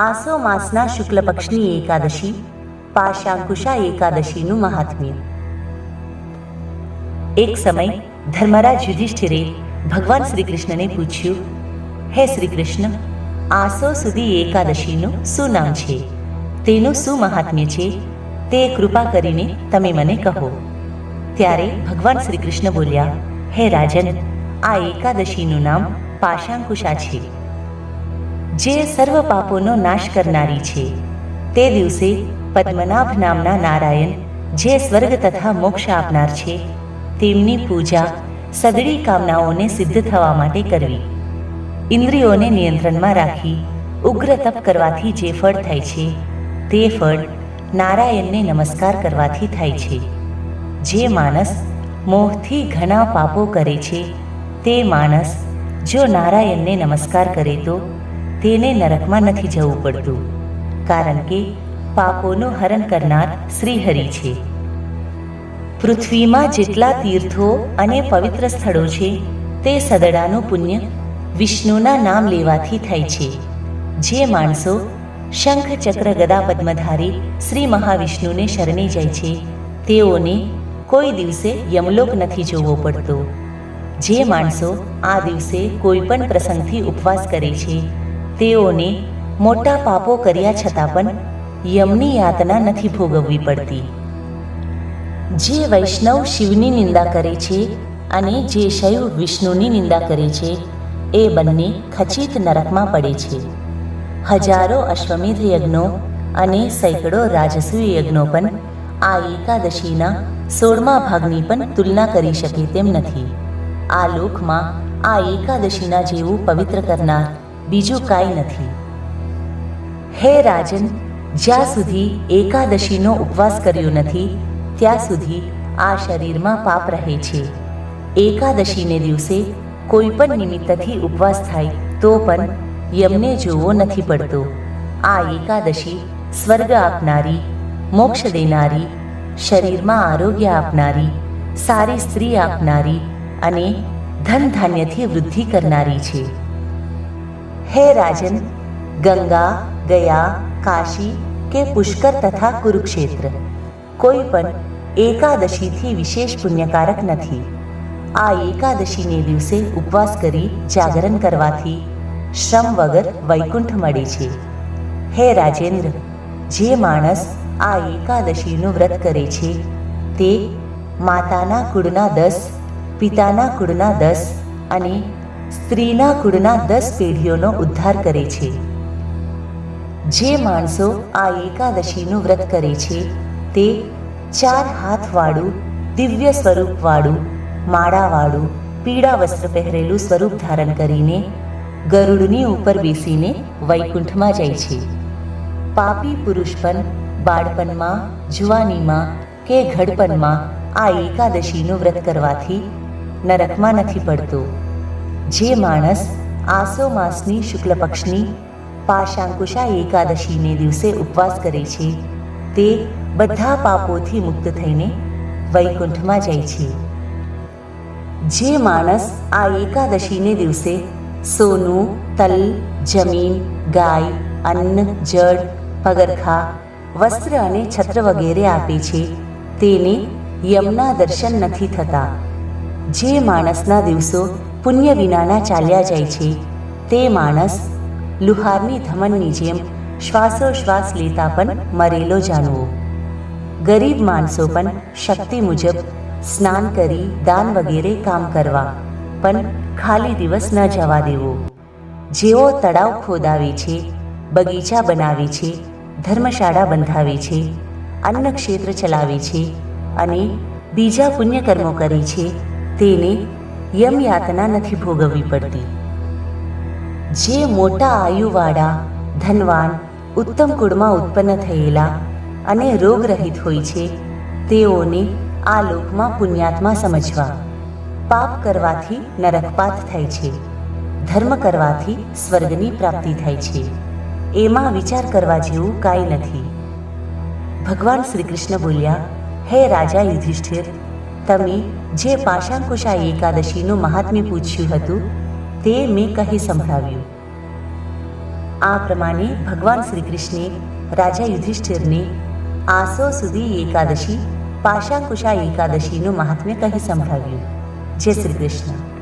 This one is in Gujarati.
આસો માસના શુક્લ પક્ષની એકાદશી પાશાંકુશા એકાદશીનું મહાત્મ્ય. એક સમય ધર્મરાજ યુધિષ્ઠિરે ભગવાન શ્રી કૃષ્ણને પૂછ્યું, હે શ્રી કૃષ્ણ, આસો સુધી એકાદશીનું શું નામ છે? તેનું શું મહાત્મ્ય છે? તે કૃપા કરીને તમે મને કહો. ત્યારે ભગવાન શ્રી કૃષ્ણ બોલ્યા, હે રાજન, આ એકાદશીનું નામ પાશાંકુશા છે, જે સર્વ પાપોનો નાશ કરનારી છે. તે દિવસે પદ્મનાભ નામના નારાયણ, જે સ્વર્ગ તથા મોક્ષ આપનાર છે, તેમની પૂજા સઘળી કામનાઓને સિદ્ધ થવા માટે કરવી. ઇન્દ્રિયોને નિયંત્રણમાં રાખી ઉગ્ર તપ કરવાથી જે ફળ થાય છે, તે ફળ નારાયણને નમસ્કાર કરવાથી થાય છે. જે માણસ મોહથી ઘણા પાપો કરે છે, તે માણસ જો નારાયણને નમસ્કાર કરે તો તેને નરકમાં નથી જવું પડતું, કારણ કે પાપોનું હરણ કરનાર શ્રીહરિ છે. પૃથ્વીમાં જેટલા તીર્થો અને પવિત્ર સ્થળો છે, તે સદડાનું પુણ્ય વિષ્ણુના નામ લેવાથી થાય છે. જે માણસો શંખ ચક્ર ગદા પદ્મધારી શ્રી મહાવિષ્ણુને શરણે જાય છે, તેઓને કોઈ દિવસે યમલોક નથી જોવો પડતો. જે માણસો આ દિવસે કોઈ પણ પ્રસંગથી ઉપવાસ કરે છે, તેઓને મોટા પાપો કર્યા છતાં પણ યમની યાતના નથી ભોગવવી પડતી. જે વૈષ્ણવ શિવની નિંદા કરે છે અને જે શૈવ વિષ્ણુની નિંદા કરે છે, એ બંને ખચિત નરકમાં પડે છે. હજારો અશ્વમેધ યજ્ઞો અને સેંકડો રાજસૂય યજ્ઞો પણ આ એકાદશીના 16મા ભાગની પણ તુલના કરી શકે તેમ નથી. આ લોકમાં આ એકાદશીના જેવું પવિત્ર કરનાર બીજું કાંઈ નથી. હે રાજન, જ્યાં સુધી એકાદશીનો ઉપવાસ કર્યો નથી, ત્યાં સુધી આ શરીરમાં પાપ રહે છે. એકાદશીને દિવસે કોઈ પણ નિમિત્તથી ઉપવાસ થાય તો પણ યમને જોવો નથી પડતો. આ એકાદશી સ્વર્ગ આપનારી, મોક્ષ દેનારી, શરીરમાં આરોગ્ય આપનારી, સારી સ્ત્રી આપનારી અને ધન ધાન્યથી વૃદ્ધિ કરનારી છે. હે રાજન, ગંગા, ગયા, કાશી કે પુષ્કર તથા કુરુક્ષેત્ર કોઈ પણ એકાદશીથી વિશેષ પુણ્યકારક નથી. આ એકાદશીને દિવસે ઉપવાસ કરી જાગરણ કરવાથી શ્રમ વગર વૈકુંઠ મળે છે. હે રાજેન્દ્ર, જે માણસ આ એકાદશીનું વ્રત કરે છે, તે માતાના કુળના 10, પિતાના કુળના 10 અને સ્ત્રીના કુળના 10 પેઢીઓનો ઉદ્ધાર કરે છે. જે માણસો આ એકાદશીનું વ્રત કરે છે, તે 4 હાથવાળું, દિવ્ય સ્વરૂપવાળું, માળાવાળું, પીળા વસ્ત્ર પહેરેલું સ્વરૂપ ધારણ કરીને ગરુડની ઉપર બેસીને વૈકુંઠમાં જાય છે. પાપી પુરુષ પણ બાળપણમાં, જુવાનીમાં કે ઘડપણમાં આ એકાદશીનું વ્રત કરવાથી નરકમાં નથી પડતો. જે માણસ આસો માસની શુક્લ પક્ષની પાશાંકુશા એકાદશીને દિવસે ઉપવાસ કરે છે, તે બધા પાપોથી મુક્ત થઈને વૈકુંઠમાં જાય છે. જે માણસ આ એકાદશીને દિવસે સોનું, તલ, જમીન, ગાય, અન્ન, જળ, પગરખા, વસ્ત્ર અને છત્ર વગેરે આપે છે, તેને યમના દર્શન નથી થતા. જે માણસના દિવસો પુણ્ય વિનાના ચાલ્યા જાય છે, તે માણસ લુહારની ધમનની જેમ શ્વાસોશ્વાસ લેતા પણ મરેલો જાણવો. ગરીબ માણસો પણ શક્તિ મુજબ સ્નાન કરી દાન વગેરે કામ કરવા, પણ ખાલી દિવસ ન જવા દેવો. જેઓ તળાવ ખોદાવે છે, બગીચા બનાવે છે, ધર્મશાળા બંધાવે છે, અન્ન ક્ષેત્ર ચલાવે છે અને બીજા પુણ્યકર્મો કરે છે, તેને યમયાતના નથી ભોગવવી પડતી. જે મોટા આયુવાળા, ધનવાન, ઉત્તમ કુળમાં ઉત્પન્ન થયેલા અને રોગરહિત હોય છે, તેઓને આ લોકમાં પુણ્યાત્મા સમજવા. પાપ કરવાથી નરકપાત થાય છે, ધર્મ કરવાથી સ્વર્ગની પ્રાપ્તિ થાય છે. એમાં વિચાર કરવા જેવું કાંઈ નથી. ભગવાન શ્રી કૃષ્ણ બોલ્યા, હે રાજા યુધિષ્ઠિર, તમે જે પાશાંકુશા એકાદશીનું મહાત્મ્ય પૂછ્યું હતું, તે મેં કહી સંભળાવ્યું. આ પ્રમાણે ભગવાન શ્રી કૃષ્ણે રાજા યુધિષ્ઠિરને આસો સુધી એકાદશી પાશાંકુશા એકાદશીનું મહાત્મ્ય કહી સંભળાવ્યું. જય શ્રી કૃષ્ણ.